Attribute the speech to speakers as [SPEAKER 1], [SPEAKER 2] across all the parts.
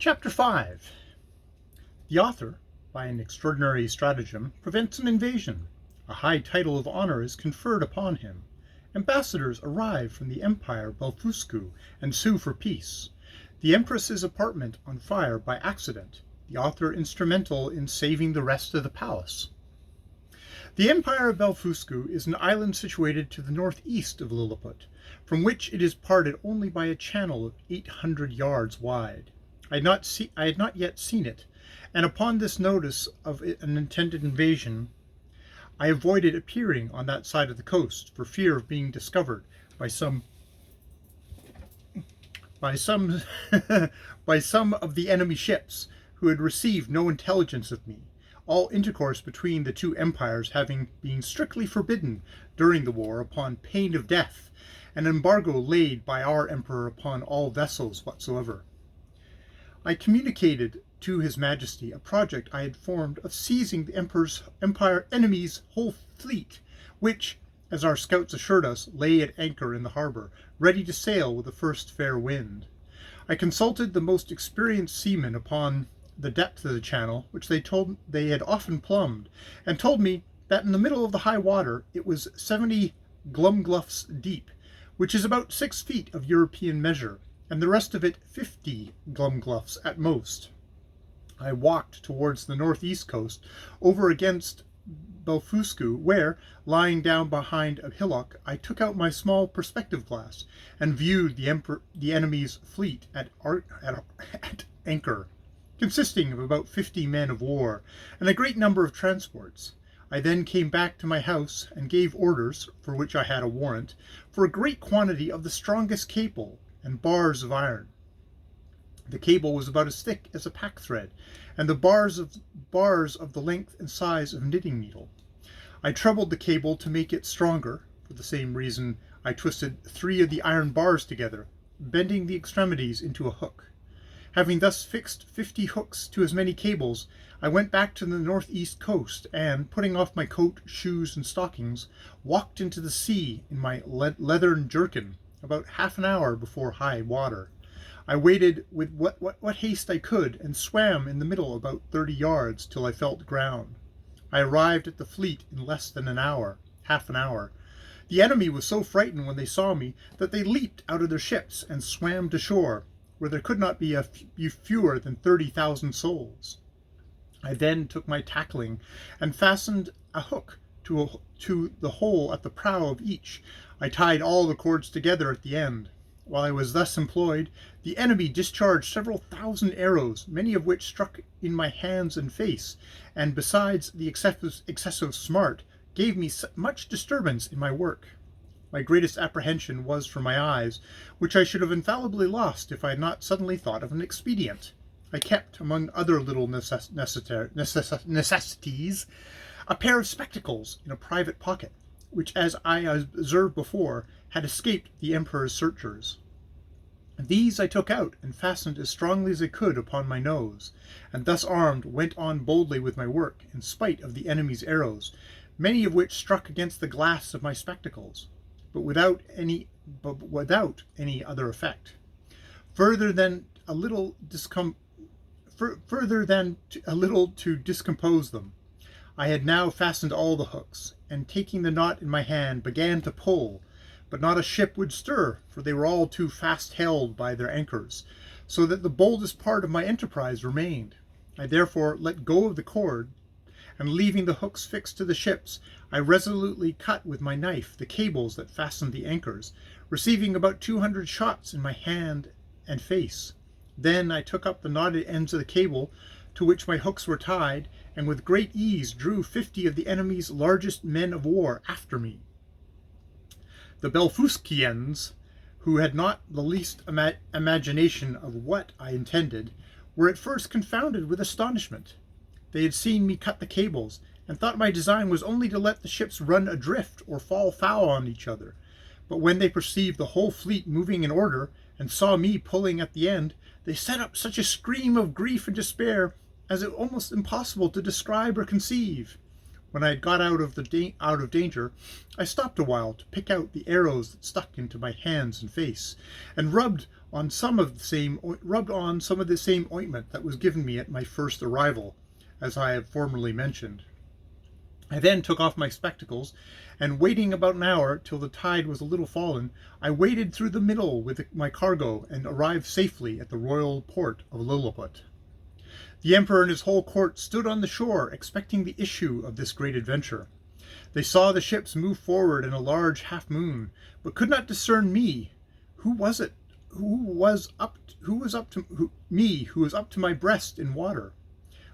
[SPEAKER 1] Chapter 5. The author, by an extraordinary stratagem, prevents an invasion. A high title of honor is conferred upon him. Ambassadors arrive from the Empire Belfuscu and sue for peace. The Empress's apartment on fire by accident. The author instrumental in saving the rest of the palace. The Empire of Belfuscu is an island situated to the northeast of Lilliput, from which it is parted only by a channel of 800 yards wide. I had not yet seen it, and upon this notice of an intended invasion, I avoided appearing on that side of the coast for fear of being discovered by some by some of the enemy ships who had received no intelligence of me, all intercourse between the two empires having been strictly forbidden during the war upon pain of death, an embargo laid by our emperor upon all vessels whatsoever. I communicated to His Majesty a project I had formed of seizing the empire enemy's whole fleet, which, as our scouts assured us, lay at anchor in the harbor, ready to sail with the first fair wind. I consulted the most experienced seamen upon the depth of the channel, which they had often plumbed, and told me that in the middle of the high water it was 70 glumgluffs deep, which is about 6 feet of European measure, and the rest of it 50 glumgluffs at most. I walked towards the northeast coast, over against Belfuscu, where, lying down behind a hillock, I took out my small perspective glass and viewed the enemy's fleet at anchor, consisting of about 50 men of war and a great number of transports. I then came back to my house and gave orders, for which I had a warrant, for a great quantity of the strongest cable and bars of iron. The cable was about as thick as a pack thread, and the bars of the length and size of a knitting needle. I trebled the cable to make it stronger. For the same reason, I twisted 3 of the iron bars together, bending the extremities into a hook. Having thus fixed 50 hooks to as many cables, I went back to the northeast coast, and, putting off my coat, shoes, and stockings, walked into the sea in my leathern jerkin, about half an hour before high water. I waded with what haste I could, and swam in the middle about 30 yards till I felt ground. I arrived at the fleet in less than half an hour. The enemy was so frightened when they saw me that they leaped out of their ships and swam to shore, where there could not be fewer than 30,000 souls. I then took my tackling and fastened a hook to the hole at the prow of each. I tied all the cords together at the end. While I was thus employed, the enemy discharged several thousand arrows, many of which struck in my hands and face, and besides the excessive smart, gave me much disturbance in my work. My greatest apprehension was for my eyes, which I should have infallibly lost if I had not suddenly thought of an expedient. I kept, among other little necessities, a pair of spectacles in a private pocket, which, as I observed before, had escaped the emperor's searchers. These I took out and fastened as strongly as I could upon my nose, and thus armed went on boldly with my work, in spite of the enemy's arrows, many of which struck against the glass of my spectacles, but without any other effect, further than a little to discompose them. I had now fastened all the hooks, and taking the knot in my hand, began to pull, but not a ship would stir, for they were all too fast held by their anchors, so that the boldest part of my enterprise remained. I therefore let go of the cord, and leaving the hooks fixed to the ships, I resolutely cut with my knife the cables that fastened the anchors, receiving about 200 shots in my hand and face. Then I took up the knotted ends of the cable to which my hooks were tied, and with great ease drew 50 of the enemy's largest men of war after me. The Belfuscians, who had not the least imagination of what I intended, were at first confounded with astonishment. They had seen me cut the cables, and thought my design was only to let the ships run adrift or fall foul on each other. But when they perceived the whole fleet moving in order, and saw me pulling at the end, they set up such a scream of grief and despair as it was almost impossible to describe or conceive. When I had got out of danger, I stopped a while to pick out the arrows that stuck into my hands and face, and rubbed on some of the same rubbed on some of the same ointment that was given me at my first arrival, as I have formerly mentioned. I then took off my spectacles, and waiting about an hour till the tide was a little fallen, I waded through the middle with my cargo and arrived safely at the royal port of Lilliput. The emperor and his whole court stood on the shore, expecting the issue of this great adventure. They saw the ships move forward in a large half moon, but could not discern me. Who was it? Who was up to my breast in water?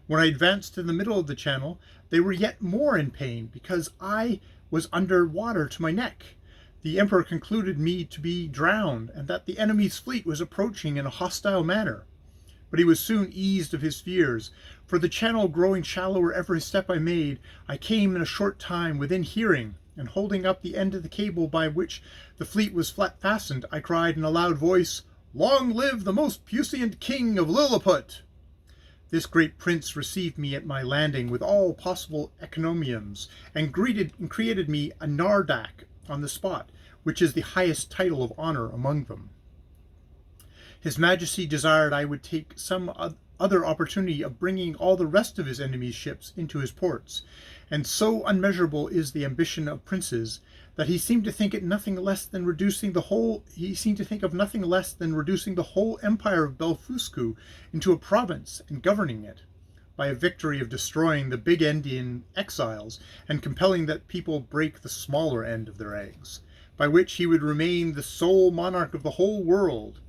[SPEAKER 1] When I advanced to the middle of the channel, they were yet more in pain, because I was under water to my neck. The emperor concluded me to be drowned, and that the enemy's fleet was approaching in a hostile manner. But he was soon eased of his fears, for the channel growing shallower every step I made, I came in a short time within hearing, and holding up the end of the cable by which the fleet was flat fastened, I cried in a loud voice, "Long live the most puissant king of Lilliput!" This great prince received me at my landing with all possible encomiums, and created me a nardak on the spot, which is the highest title of honor among them. His Majesty desired I would take some other opportunity of bringing all the rest of his enemy's ships into his ports, and so unmeasurable is the ambition of princes that he seemed to think of nothing less than reducing the whole empire of Belfuscu into a province and governing it, by a victory of destroying the big Indian exiles and compelling that people break the smaller end of their eggs, by which he would remain the sole monarch of the whole world.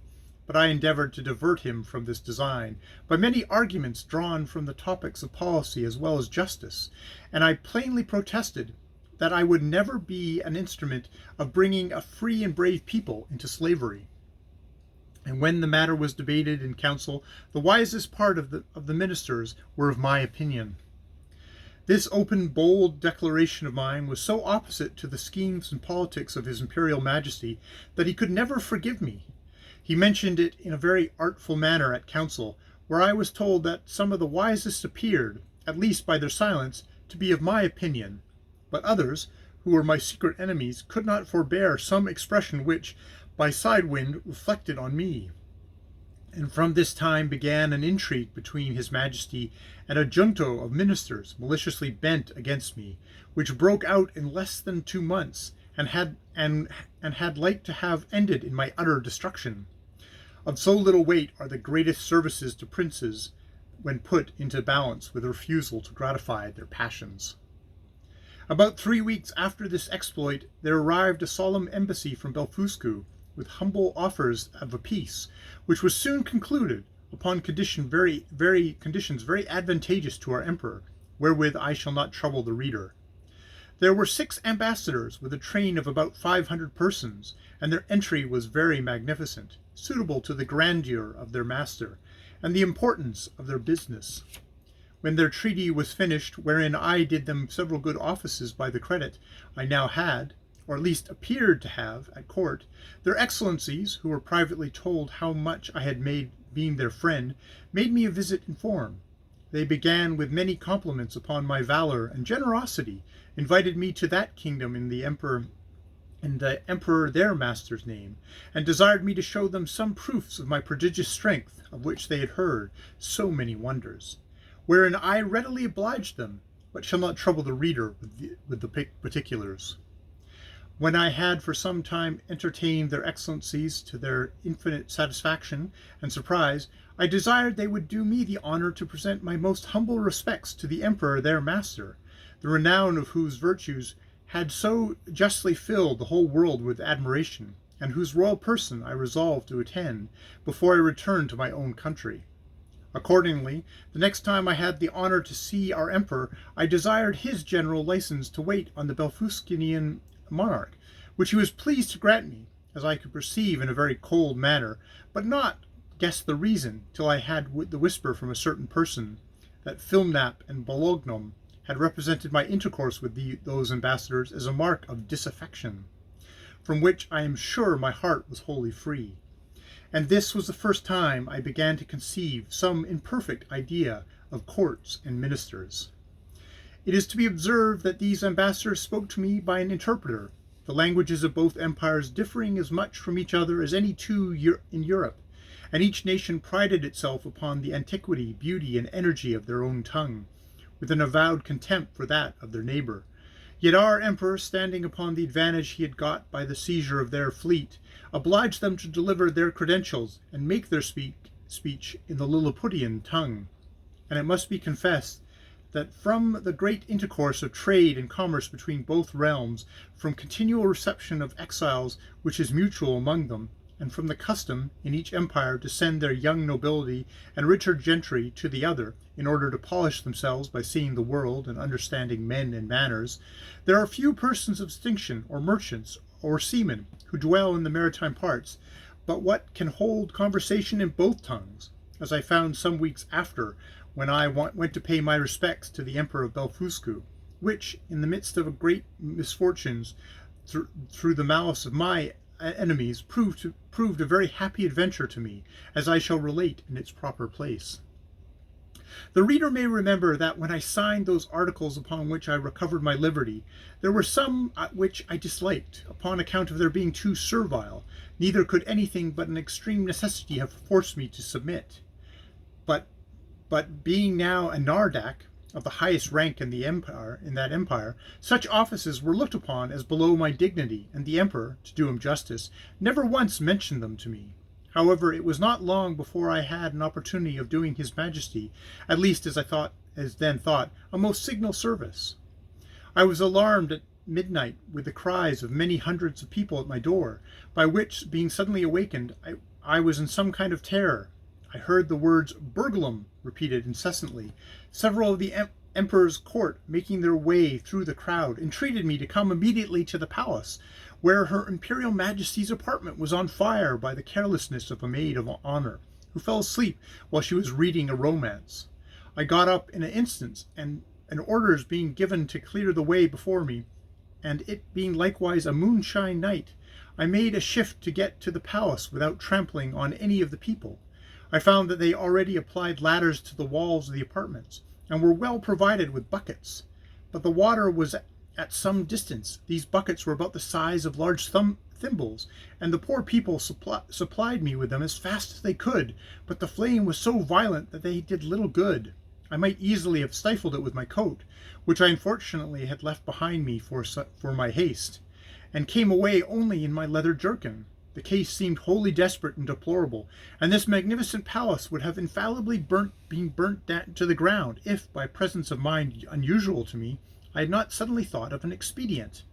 [SPEAKER 1] But I endeavored to divert him from this design by many arguments drawn from the topics of policy as well as justice, and I plainly protested that I would never be an instrument of bringing a free and brave people into slavery. And when the matter was debated in council, the wisest part of the ministers were of my opinion. This open, bold declaration of mine was so opposite to the schemes and politics of His Imperial Majesty that he could never forgive me. He mentioned it in a very artful manner at council, where I was told that some of the wisest appeared, at least by their silence, to be of my opinion, but others, who were my secret enemies, could not forbear some expression which, by side wind, reflected on me. And from this time began an intrigue between His Majesty and a junto of ministers maliciously bent against me, which broke out in less than 2 months, and had like to have ended in my utter destruction. Of so little weight are the greatest services to princes when put into balance with a refusal to gratify their passions. About 3 weeks after this exploit, there arrived a solemn embassy from Belfuscu, with humble offers of a peace, which was soon concluded upon conditions very advantageous to our emperor, wherewith I shall not trouble the reader. There were 6 ambassadors with a train of about 500 persons, and their entry was very magnificent, suitable to the grandeur of their master and the importance of their business. When their treaty was finished, wherein I did them several good offices by the credit I now had, or at least appeared to have, at court, their excellencies, who were privately told how much I had made being their friend, made me a visit in form. They began with many compliments upon my valor and generosity, invited me to that kingdom in the emperor their master's name, and desired me to show them some proofs of my prodigious strength, of which they had heard so many wonders, wherein I readily obliged them, but shall not trouble the reader with the particulars. When I had for some time entertained their excellencies to their infinite satisfaction and surprise, I desired they would do me the honor to present my most humble respects to the emperor their master, the renown of whose virtues had so justly filled the whole world with admiration, and whose royal person I resolved to attend before I returned to my own country. Accordingly, the next time I had the honor to see our emperor, I desired his general license to wait on the Belfuscanian monarch, which he was pleased to grant me, as I could perceive in a very cold manner, but not guess the reason till I had the whisper from a certain person that Filmnap and Bolognom had represented my intercourse with those ambassadors as a mark of disaffection, from which I am sure my heart was wholly free. And this was the first time I began to conceive some imperfect idea of courts and ministers. It is to be observed that these ambassadors spoke to me by an interpreter, the languages of both empires differing as much from each other as any two in Europe, and each nation prided itself upon the antiquity, beauty, and energy of their own tongue, with an avowed contempt for that of their neighbor. Yet our emperor, standing upon the advantage he had got by the seizure of their fleet, obliged them to deliver their credentials and make their speech in the Lilliputian tongue. And it must be confessed that from the great intercourse of trade and commerce between both realms, from continual reception of exiles which is mutual among them, and from the custom in each empire to send their young nobility and richer gentry to the other, in order to polish themselves by seeing the world and understanding men and manners, there are few persons of distinction, or merchants, or seamen, who dwell in the maritime parts, but what can hold conversation in both tongues, as I found some weeks after, when I went to pay my respects to the Emperor of Belfuscu, which, in the midst of great misfortunes, through the malice of my enemies, proved a very happy adventure to me, as I shall relate in its proper place. The reader may remember that when I signed those articles upon which I recovered my liberty, there were some which I disliked, upon account of their being too servile, neither could anything but an extreme necessity have forced me to submit. But being now a Nardak, of the highest rank in that empire, such offices were looked upon as below my dignity, and the emperor, to do him justice, never once mentioned them to me. However, it was not long before I had an opportunity of doing his majesty, at least as then thought, a most signal service. I was alarmed at midnight with the cries of many hundreds of people at my door, by which, being suddenly awakened, I was in some kind of terror. I heard the words "burglum" repeated incessantly. Several of the emperor's court, making their way through the crowd, entreated me to come immediately to the palace, where her imperial majesty's apartment was on fire by the carelessness of a maid of honor, who fell asleep while she was reading a romance. I got up in an instant, and orders being given to clear the way before me, and it being likewise a moonshine night, I made a shift to get to the palace without trampling on any of the people. I found that they already applied ladders to the walls of the apartments, and were well provided with buckets. But the water was at some distance. These buckets were about the size of large thimbles, and the poor people supplied me with them as fast as they could, but the flame was so violent that they did little good. I might easily have stifled it with my coat, which I unfortunately had left behind me for my haste, and came away only in my leather jerkin. The case seemed wholly desperate and deplorable, and this magnificent palace would have infallibly been burnt to the ground, if, by presence of mind unusual to me, I had not suddenly thought of an expedient.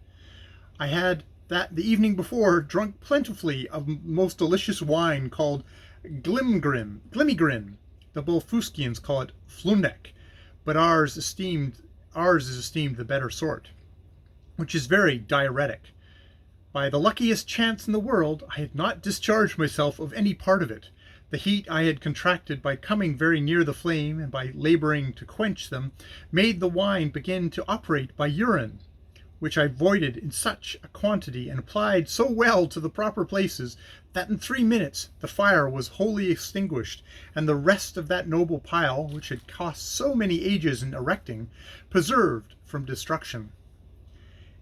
[SPEAKER 1] I had the evening before drunk plentifully of most delicious wine called Gllvr. The Belfuscians call it Flundek, but ours is esteemed the better sort, which is very diuretic. By the luckiest chance in the world, I had not discharged myself of any part of it. The heat I had contracted by coming very near the flame and by laboring to quench them made the wine begin to operate by urine, which I voided in such a quantity and applied so well to the proper places that in 3 minutes the fire was wholly extinguished, and the rest of that noble pile, which had cost so many ages in erecting, preserved from destruction.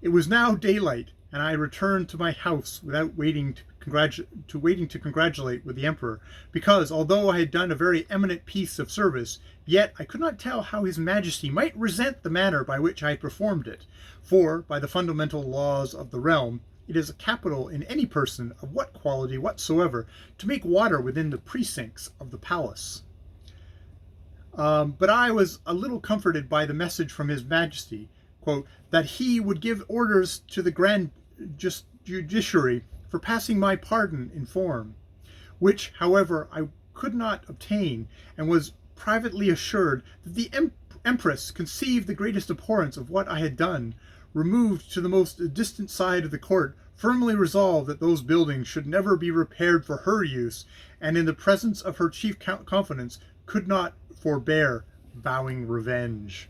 [SPEAKER 1] It was now daylight, and I returned to my house without waiting to congratulate with the emperor, because, although I had done a very eminent piece of service, yet I could not tell how his majesty might resent the manner by which I had performed it, for, by the fundamental laws of the realm, it is capital in any person, of what quality whatsoever, to make water within the precincts of the palace. But I was a little comforted by the message from his majesty, that he would give orders to the grand judiciary for passing my pardon in form, which, however, I could not obtain, and was privately assured that the empress conceived the greatest abhorrence of what I had done, removed to the most distant side of the court, firmly resolved that those buildings should never be repaired for her use, and in the presence of her chief confidants could not forbear vowing revenge.